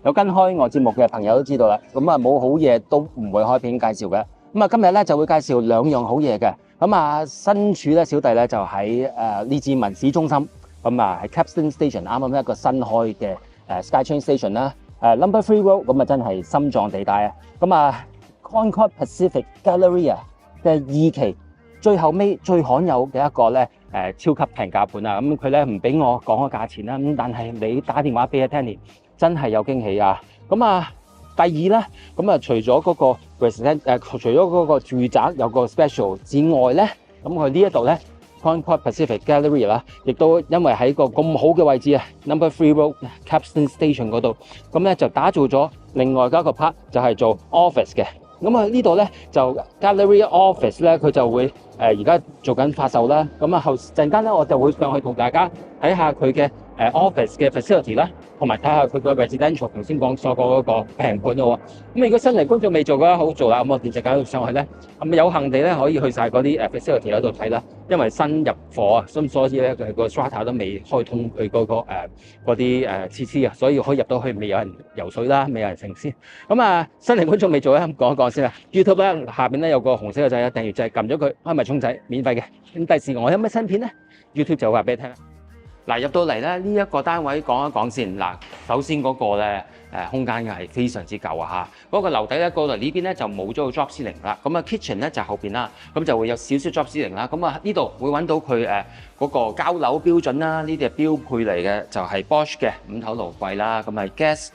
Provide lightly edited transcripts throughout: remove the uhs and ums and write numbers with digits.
有跟開我節目嘅朋友都知道啦。咁啊，冇好嘢都唔會開片介紹嘅。咁啊，今日咧就會介紹兩樣好嘢嘅。咁啊，身處咧小弟咧就喺列治文市中心。咁啊，喺 Capstan Station 啱啱一個新開嘅SkyTrain Station 啦。Number 3 Road 咁啊，真係心臟地帶啊。咁啊 Concord Pacific Galleria 嘅2期最後尾最罕有嘅一個咧超級平價盤啊。咁佢咧唔俾我講個價錢啦。咁但係你打電話俾阿 Tanny 真係有驚喜啊！咁啊，第二咧，咁啊，除咗嗰個 resident 除咗嗰個住宅有個 special 之外咧，咁佢呢一度咧 Concord Pacific Galleria 啦，亦都因為喺個咁好嘅位置啊 ，Number 3 Road Capstan Station 嗰度，咁咧就打造咗另外一個 part 就係做 office 嘅。咁啊呢度咧就 Galleria Office 咧，佢就會而家做緊發售啦。咁啊後陣間咧我就會上去同大家睇下佢嘅office 嘅 facility 啦，同埋睇下佢個 residential 頭先講所講嗰個平盤咯。咁如果新嚟觀眾未做嘅話，好做啦。咁我哋陣間上去咧，咁有幸地咧可以去晒嗰啲facility 嗰度睇啦。因為新入伙啊，所以咧佢個 strata 都未開通佢嗰個嗰啲設施啊，所以可以入到去未有人游水啦，未有人成先。咁啊，新嚟觀眾未做咧，講一講先啦。YouTube 咧下邊咧有個紅色嘅掣，訂閱掣，撳咗佢，開埋鐘仔，免費嘅。咁第時我有咩新片咧 ，YouTube 就話俾你聽啦。嗱，入到嚟咧呢一個單位講一講先。嗱，首先嗰個咧空間係非常之舊啊嚇。嗰個樓底咧過嚟呢邊咧就冇咗個 drop ceiling 啦。咁啊 kitchen 咧就後邊啦，咁就會有少少 drop ceiling 啦。咁啊呢度會揾到佢嗰個交樓標準啦，呢啲係標配嚟嘅，就係 Bosch 嘅5頭爐櫃啦。咁係 gas。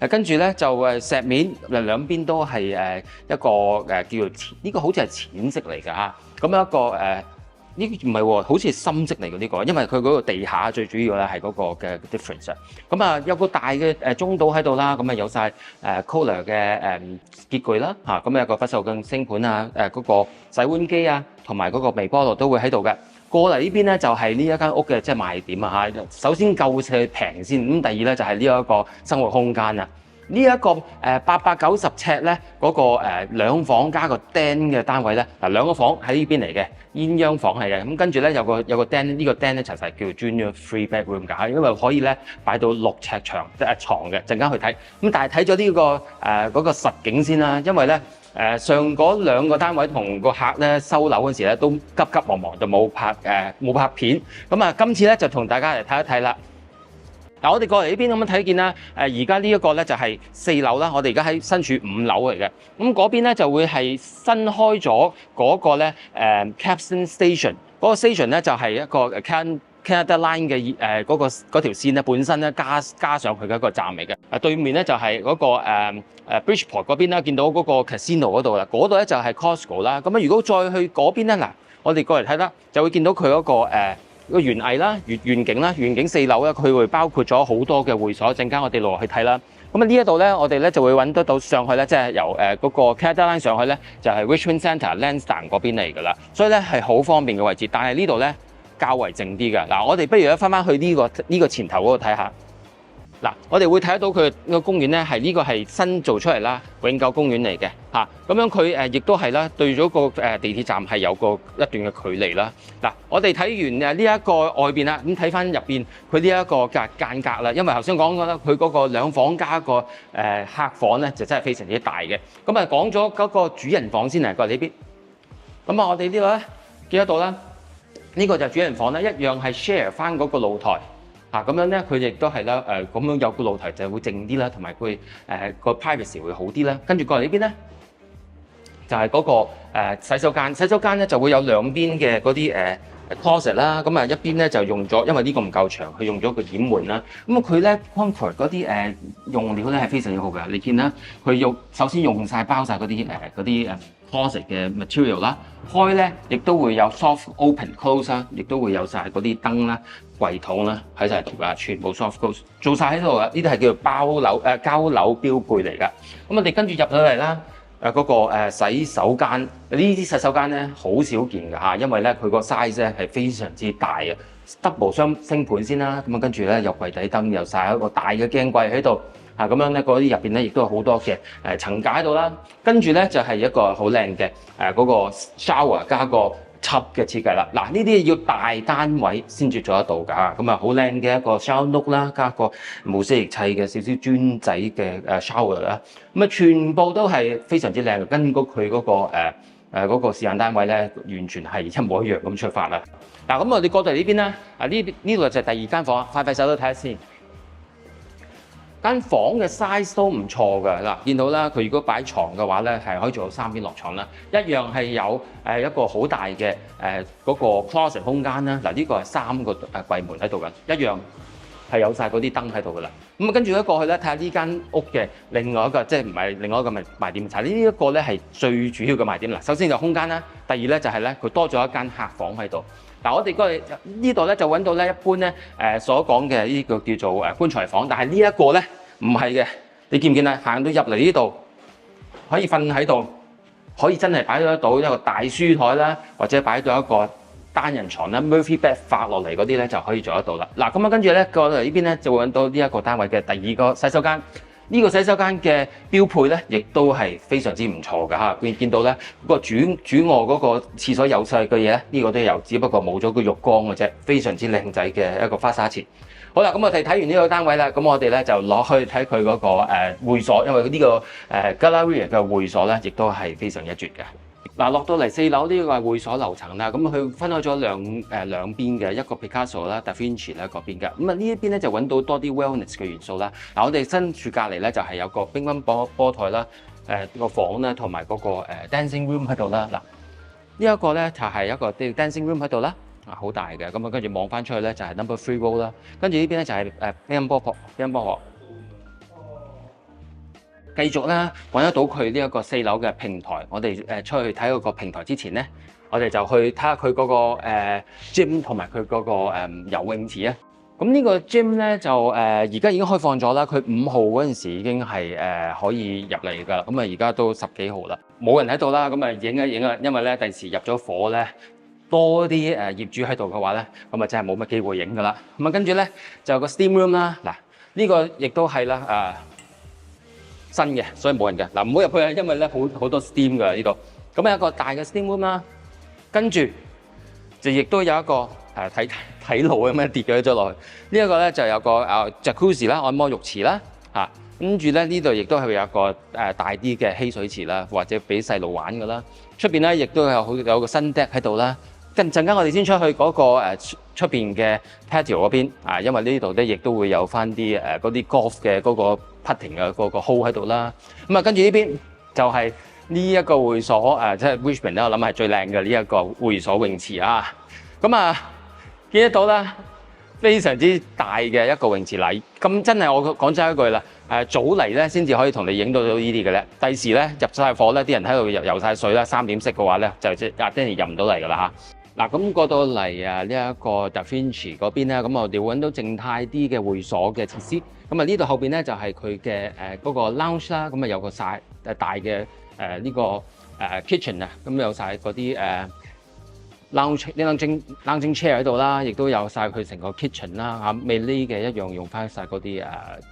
跟住咧就石面兩邊都係一個叫做呢個好似係淺色嚟㗎嚇。咁一個呢唔係喎，好似係深色嚟嘅呢個，因為佢嗰個地下最主要咧係嗰個嘅 difference。咁啊有個大嘅中島喺度啦，咁啊有晒Kohler 嘅潔具啦嚇，咁有個不鏽鋼星盤啊，嗰個洗碗機啊，同埋嗰個微波爐都會喺度嘅。過嚟呢邊咧就係呢一間屋嘅即係賣點啊嚇。首先夠佢平先，咁第二咧就係呢一個生活空間啊。呢一個890尺咧嗰個兩房加個廳嘅單位咧，嗱兩個房喺呢邊嚟嘅鴛鴦房嚟嘅，咁跟住咧有個廳，呢個廳咧其實係叫 Junior 3 bedroom 㗎，因為可以咧擺到6尺長即係床嘅，陣間去睇。咁但係睇咗呢個嗰個實景先啦，因為咧上嗰兩個單位同個客咧收樓嗰時咧都急急忙忙就冇拍片，咁啊今次咧就同大家嚟睇一睇啦。嗱，我哋過嚟呢邊咁樣睇見啦，而家呢一個咧就係4樓啦，我哋而家喺身處5樓嚟嘅，咁嗰邊咧就會係新開咗嗰個咧Capstan Station，嗰個 station 咧就係一個Canada Line 嘅嗰條線咧本身咧加上佢嘅一個站嚟嘅，對面咧就係嗰個Bridgeport 嗰邊啦，見到嗰個 Casino 嗰度啦，嗰度咧就係 Costco 啦，咁啊如果再去嗰邊咧，嗱我哋過嚟睇啦，就會見到佢嗰個園藝啦、園景啦、園景4樓咧，佢會包括咗好多嘅會所。陣間我哋落去睇啦。咁啊呢一度咧，我哋咧就會揾得到上去咧，即係由嗰個 Canada Line 上去咧，就係 Richmond Centre Lansdowne 嗰邊嚟㗎啦。所以咧係好方便嘅位置，但係呢度咧較為靜啲嘅。嗱，我哋不如咧翻去呢個前頭嗰度睇下。嗱，我哋會睇得到佢個公園咧，係呢個係新做出嚟啦，永久公園嚟嘅嚇。咁樣佢亦都係啦，對咗個地鐵站係有個一段嘅距離啦。嗱，我哋睇完呢一個外邊啦，咁睇翻入邊佢呢一個間隔啦。因為頭先講過啦，佢嗰個兩房加個客房咧，就真係非常之大嘅。咁啊講咗嗰個主人房先嚟過嚟呢邊。咁啊，我哋呢度咧見得到啦，呢個就主人房啦，一樣係 share 翻嗰個露台。咁樣咧，佢亦都係啦，咁樣有個露台就會靜啲啦，同埋佢個 privacy 會好啲啦。跟住過嚟呢邊咧，就係嗰個洗手間。洗手間咧就會有兩邊嘅嗰啲closet 啦。咁啊一邊咧就用咗，因為呢個唔夠長，佢用咗個掩門啦。咁佢咧 Concord 嗰啲用料咧係非常之好嘅。你見啦，佢首先用晒包晒嗰啲closet 嘅 material 啦，開咧亦都會有 soft open close 啦，亦都會有晒嗰啲燈啦、櫃桶啦喺晒度㗎，全部 soft close 做晒喺度㗎。呢啲係叫做交樓標配嚟㗎。咁我哋跟住入到嚟啦，嗰個洗手間，呢啲洗手間咧好少見㗎嚇，因為咧佢個 size 咧係非常之大嘅 double 雙星盤先啦。咁啊跟住咧有櫃底燈，有晒一個大嘅鏡櫃喺度。咁樣咧，嗰啲入邊咧亦都有好多嘅層架喺度啦。跟住咧就係一個好靚嘅嗰個 shower 加個輯嘅設計啦。嗱，呢啲要大單位先至做得到㗎。咁啊，好靚嘅一個 shower nook 啦，加個無色液砌嘅少少磚仔嘅shower 啦。咁啊，全部都係非常之靚嘅，跟佢嗰個嗰個時間單位咧，完全係一模一樣咁出發啦。嗱，咁我哋過到嚟呢邊咧，呢度就係第二間房，快手都睇下先。間房嘅 size 都唔錯㗎。嗱，見到啦，佢如果擺床嘅話咧，係可以做到3邊落床啦。一樣係有一個好大嘅嗰個 closet 空間啦。嗱，呢個係3個櫃門喺度㗎，一樣係有晒嗰啲燈喺度㗎啦。咁啊，跟住咧過去咧睇下呢間屋嘅另外一個，即係唔係另外一個賣點？呢一個咧係最主要嘅賣點啦。首先就空間啦，第二咧就係咧佢多咗一間客房喺度。嗱，我哋過嚟呢度咧就揾到咧一般咧所講嘅呢個叫做棺材房，但係呢一個咧唔係嘅，你見唔見啊？行到入嚟呢度可以瞓喺度，可以真係擺得到一個大書台啦，或者擺到一個單人床啦 ，Murphy bed 發落嚟嗰啲咧就可以做得到啦。嗱，咁啊跟住咧過嚟呢邊咧就會揾到呢一個單位嘅第二個洗手間。呢個洗手間嘅標配咧，亦都係非常之唔錯㗎嚇。見到咧嗰個主臥嗰個廁所有晒嘅嘢咧，呢個都有，只不過冇咗個浴缸嘅啫，非常之靚仔嘅一個花灑池。好啦，咁我哋睇完呢個單位啦，咁我哋咧就攞去睇佢嗰個會所，因為呢個Galleria 嘅會所咧，亦都係非常一絕嘅。嗱，落到嚟4樓呢個係會所樓層啦，咁佢分開咗兩邊嘅，一個 Picasso 啦、Da Vinci 咧嗰邊嘅，咁啊呢一邊咧就揾到多啲 wellness 嘅元素啦。嗱，我哋身處隔離咧就係有個乒乓波台啦，個房啦同埋嗰個dancing room 喺度啦。嗱，呢一個咧就係一個 dancing room 喺度啦，啊好大嘅，咁啊跟住望翻出去咧就係 number 3 row 啦，跟住呢邊咧就係乒乓波學。繼續咧揾得到佢呢一個4樓嘅平台，我哋出去睇嗰個平台之前咧，我哋就去睇下佢嗰個gym 同埋佢嗰個游泳池啊。咁呢個 gym 咧就而家已經開放咗啦，佢5號嗰陣時已經係可以入嚟㗎啦。咁啊而家都10幾號啦，冇人喺度啦，咁啊影一影啊，因為咧第時入咗伙咧多啲業主喺度嘅話咧，咁啊真係冇乜機會影㗎啦。咁啊跟住咧就有個 steam room 啦，嗱呢個亦都係啦新嘅，所以冇人嘅。嗱，唔好入去啊，因為咧好多 steam 㗎呢度。咁有一個大嘅 steam room 啦，跟住就亦都有一個睇路咁樣跌咗落去。呢一個咧就有個jacuzzi 啦，按摩浴池啦，嚇。跟住咧呢度亦都係有一個大啲嘅嬉水池啦，或者俾細路玩㗎啦。出邊咧亦都有個新 deck 喺度啦。陣間我哋先出去嗰個出邊嘅 patio 嗰邊啊，因為呢度咧亦都會有翻啲嗰啲 golf 嘅嗰個 putting 嘅嗰個 hole 喺度啦。咁啊，跟住呢邊就係呢一個會所即係 Richmond 咧，我諗係最靚嘅呢一個會所泳池啊。咁啊，見得到啦，非常之大嘅一個泳池嚟。咁真係我講真一句啦，早嚟咧先至可以同你影到呢啲嘅咧。第時咧入晒伙咧，啲人喺度游晒水啦，3點式嘅話咧，就即係真係入唔到嚟㗎啦嚇。嗱，咁過到嚟呢一個 Da Vinci 嗰邊咧，咁我哋揾到靜態啲嘅會所嘅設施。咁啊呢度後邊咧就係佢嘅嗰個 lounge 啦，咁啊有個大嘅呢個kitchen 啊，咁有晒嗰啲lounging chair 喺度啦，亦都有晒佢成個 kitchen 啦嚇，未呢嘅一樣用翻晒嗰啲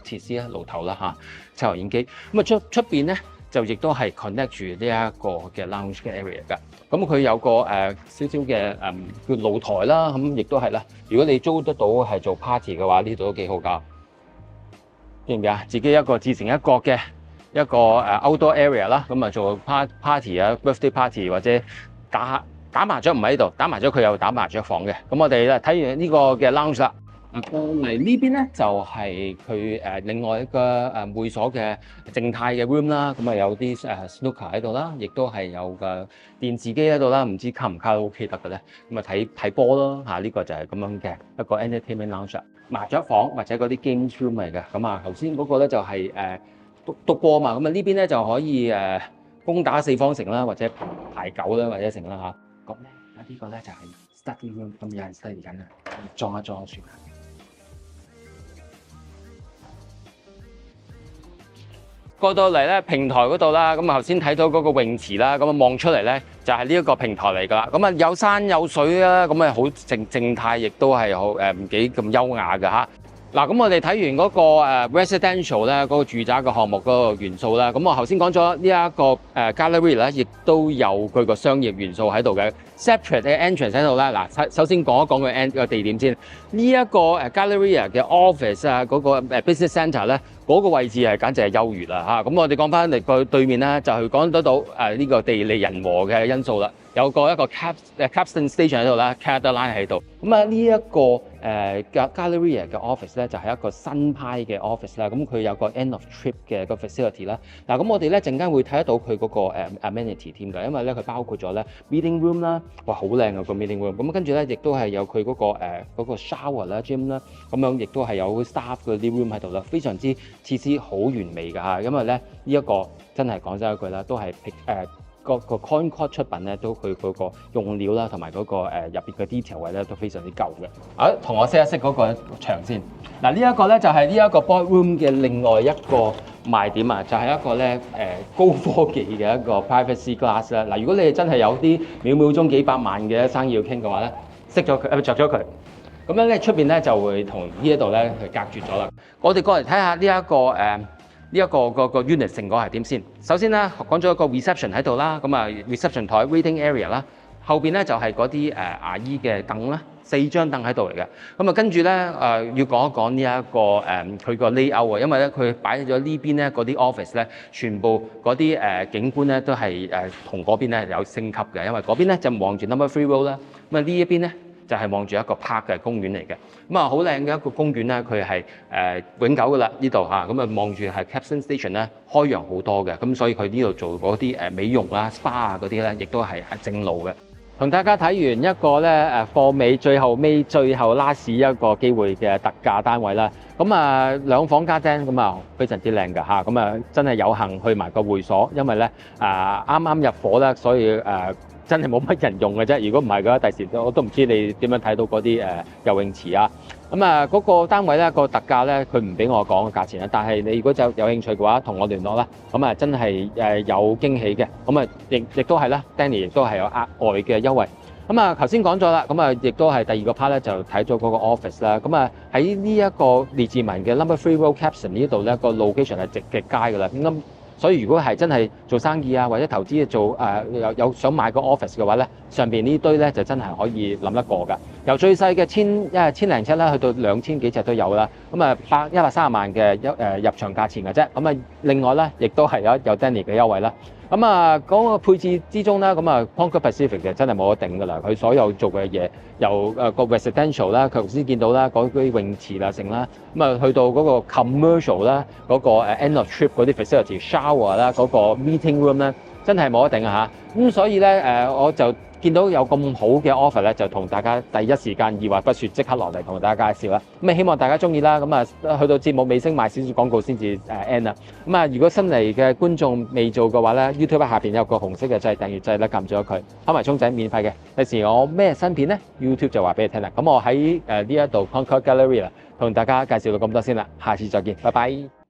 設施啦，爐頭啦嚇，抽油煙機。咁啊出邊咧就亦都係 connect 住呢一個嘅 lounge 嘅 area 㗎。咁佢有個少少嘅叫露台啦，咁亦都係啦。如果你租得到係做 party 嘅話，呢度都幾好㗎。見唔見啊？自己一個自成一國嘅一個outdoor area 啦，咁啊做 party 啊 birthday party 或者打麻雀唔喺度，打麻雀佢有打麻雀房嘅。咁我哋咧睇完呢個嘅 lounge 啦。嚟呢邊咧就係佢另外一個會所嘅靜態嘅 room 啦，咁啊有啲snooker 喺度啦，亦都係有個電視機喺度啦，唔知卡唔卡都 OK 得嘅咧，咁啊睇波咯嚇，呢個就係咁樣嘅一個 entertainment lounge， 麻雀房或者嗰啲 games room 嚟嘅。咁啊頭先嗰個咧就係篤波嘛，咁啊呢邊咧就可以攻打4方城啦，或者排9啦，或者成啦嚇。咁咧呢個咧就係 study room， 咁有人 study 緊啊，裝一裝算啦。過到嚟咧平台嗰度啦，咁啊頭先睇到嗰個泳池啦，咁啊望出嚟咧就係呢一個平台嚟㗎啦。咁啊有山有水啦，咁啊好靜態，亦都係好唔幾咁優雅㗎嚇。嗱，咁我哋睇完嗰個residential 咧，嗰個住宅嘅項目嗰個元素啦，咁我頭先講咗呢一個gallery 咧，亦都有佢個商業元素喺度嘅 separate 嘅 entrance 喺度啦。嗱，首先講一講個地點先。呢一個gallery 嘅 office 啊，嗰個business centre 咧，嗰個位置係簡直係優越啦嚇。咁我哋講翻嚟個對面咧，就係講得到呢個地利人和嘅因素啦。有一個 capstan station 喺度啦 ，Canada Line 喺度。咁啊，呢一個Galleria 嘅 office 咧，就係一個新派嘅 office 啦。咁佢有個 end of trip 嘅個 facility 啦。嗱，咁我哋咧陣間會睇得到佢嗰個amenity 添㗎，因為咧佢包括咗咧 meeting room 啦，哇，好靚啊個 meeting room。咁跟住咧，亦都係有佢嗰個 shower 啦、gym 啦，咁樣亦都係有 staff 嗰啲 room 喺度啦，非常之設施好完美㗎嚇。因為咧呢一個真係講真一句啦，都係個 Concord 出品咧，都佢嗰個用料啦，同埋嗰個入邊嘅 detail 位咧，都非常之夠嘅。同我識一識嗰個牆先。嗱，呢一個咧就係呢一個 boardroom 嘅另外一個賣點啊，就係一個咧高科技嘅一個 privacy glass 啦。嗱，如果你哋真係有啲秒鐘幾百萬嘅生意要傾嘅話咧，熄咗佢，着咗佢，咁樣咧出邊咧就會同呢一度咧係隔絕咗啦。我哋過嚟睇下呢一個呢一個 unit 成果係點先？首先咧講咗一個 reception 喺度啦，咁啊 reception 台 waiting area 啦，後邊咧就係嗰啲牙醫嘅凳啦，4張凳喺度嚟嘅。咁啊跟住咧要講一講呢一個佢個 layout 啊，因為咧佢擺咗呢邊咧嗰啲 office 咧，全部嗰啲景觀咧都係同嗰邊咧有升級嘅，因為嗰邊咧就望住 Number 3 Road 啦，咁啊呢一邊咧就係望住一個 park 嘅公園嚟嘅，咁啊好靚嘅一個公園咧，佢係永久噶啦呢度嚇，咁啊望住係 Capstan Station 咧開揚好多嘅，咁所以佢呢度做嗰啲美容啊、SPA 啊嗰啲咧，亦都係正路嘅。同大家睇完一個咧貨尾最後 last 一個機會嘅特價單位啦，咁啊2房加廳，咁啊非常之靚㗎嚇，咁啊真係有幸去埋個會所，因為咧啱啱入伙啦，所以真係冇乜人用嘅啫。如果唔係嘅話，第時我都唔知你點樣睇到嗰啲游泳池啊。咁啊嗰個單位咧個特價咧，佢唔俾我講嘅價錢啦。但係你如果就有興趣嘅話，同我聯絡啦。咁啊真係有驚喜嘅。咁啊亦都係啦 ，Danny 亦都係有額外嘅優惠。咁啊頭先講咗啦，咁啊亦都係第二個 part 咧，就睇咗嗰個 office 啦。咁啊喺呢一個列治文嘅 Number 3 Road Capstan 呢度咧，個 location 係直極街㗎啦。咁所以如果係真係做生意啊，或者投資做有想買個 office 嘅話咧，上邊呢堆咧就真係可以諗得過㗎。由最細嘅千零尺啦，去到2000幾尺都有啦。咁啊130萬嘅入場價錢嘅啫。咁啊另外咧，亦都係有 Danny 嘅優惠啦。咁啊嗰個配置之中咧，咁啊 Concord Pacific 嘅真係冇得頂㗎啦。佢所有做嘅嘢，由個 residential 啦，佢頭先見到啦，嗰啲泳池啦成啦，咁啊去到嗰個 commercial 啦，嗰個end of trip 嗰啲 facility shower 啦，嗰個 meeting room 咧，真係冇得頂啊嚇！咁所以咧我就見到有咁好嘅 offer 咧，就同大家第一時間二話不說即刻落嚟同大家介紹啦。咁啊希望大家中意啦。咁啊去到節目尾聲賣少少廣告先至end啦。咁啊如果新嚟嘅觀眾未做嘅話咧 ，YouTube 下邊有個紅色嘅掣訂閱掣咧，撳咗佢，開埋鐘仔免費嘅。有時我咩新片咧 ，YouTube 就話俾你聽啦。咁我喺呢一度 Concord Gallery 啦，同大家介紹到咁多先啦，下次再見，拜拜。